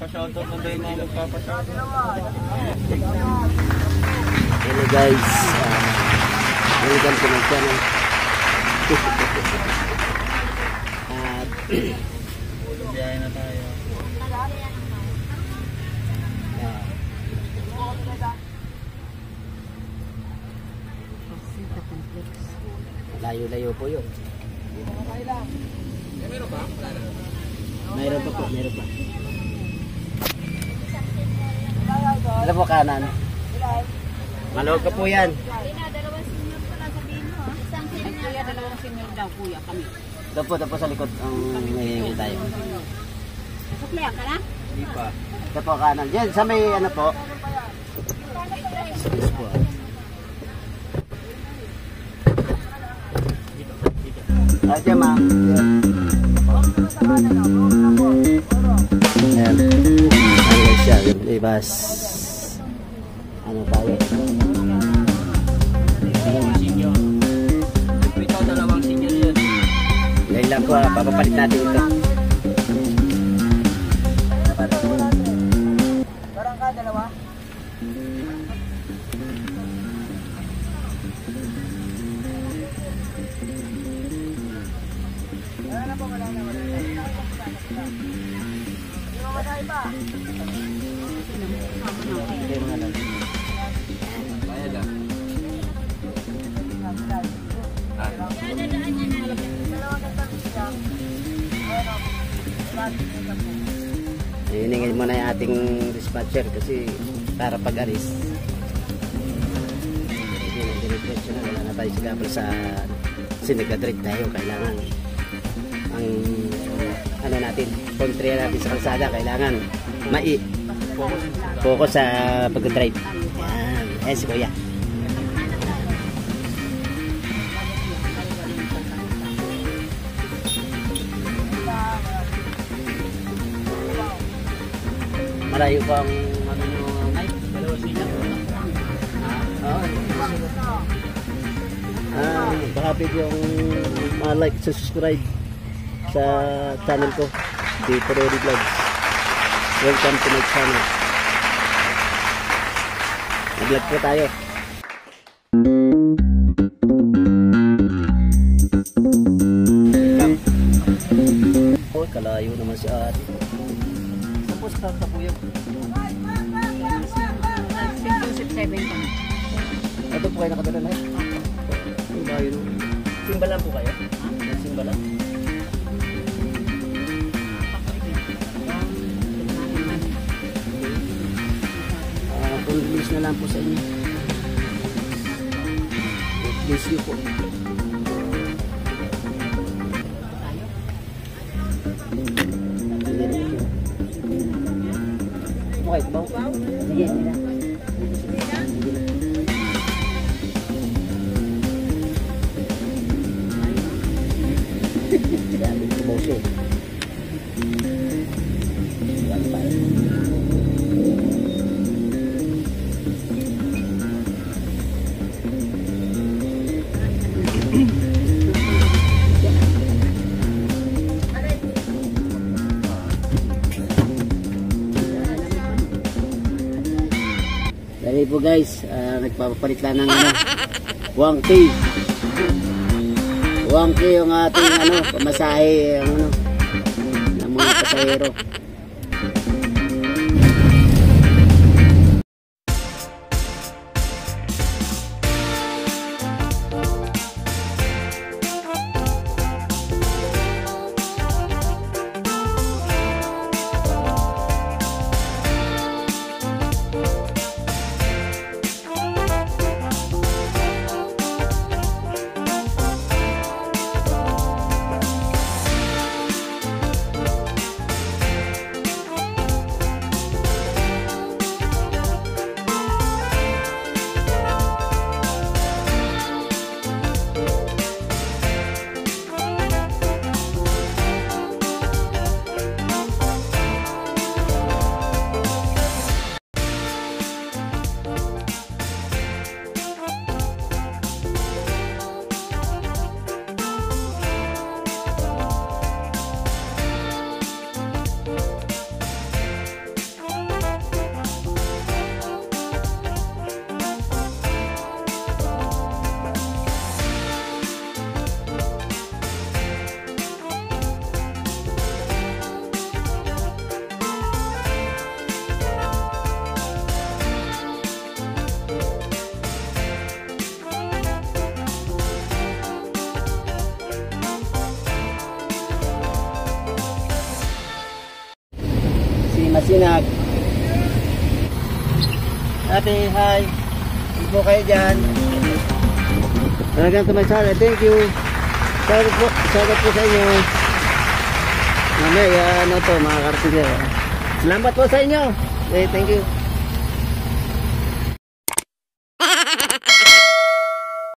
Pa-shoutout mo din mga magpapa-shoutout. Hello guys, welcome to my channel. Biyahe na tayo. Layo-layo po yun. Meron ba? Mayroon pa po, mayroon pa. Ano po kanan? Malawag ka po yan. Dalawang senior po lang sabihin mo. Isang senior, dalawang senior daw kuya kami. Ito po sa likod ang nahihingi tayo. Suklihan ka na? Hindi pa. Ito po kanan. Yan, sa may ano po. Space po. Diyan ma. Ayan. Ayan siya. Ibas. Ano tayo? Ikaw dalawang senior yun. Ngayon lang po, papapalit natin ito. Parang ka, dalawa? Wala na po, wala na. Hindi mo madali pa. Hindi mo alam. Kaya lang. Hiningin mo na yung ating dispatcher kasi para pag-alis. Diretso na, wala na tayo sigapal sa sinigadrit tayo. Kailangan ang ano natin, kontrya natin sa kalsada, kailangan focus sa pag-drive. Yan, si Kuya. Malayo pa ang ano nyo, ay, dalawa sila. Baka pwede yung like sa subscribe sa channel ko, Dito Rory Vlogs. Welcome to my channel. Mag-vlog po tayo. Oh, kalayo naman si ate. Tapos tatapuyag. Joseph 7 kami. Ito po kayo nakadala na yun? Ang bayo nun. Simbalan po kayo? Simbalan? Convince na lang po sa inyo. Bless you po. Okay, bau. Sige, sige. Dami ko boso. Dali po guys, nagpapapalit lang ng ano, 1K. 1K yung ating ano, pamasahe ano, ng mga pasahero. Sinag. Ate, hi. Hindi po kayo dyan. Talagang tumansala. Thank you. Sagot po sa inyo. Mamaya, ano to, mga kartiner. Salamat po sa inyo. Thank you.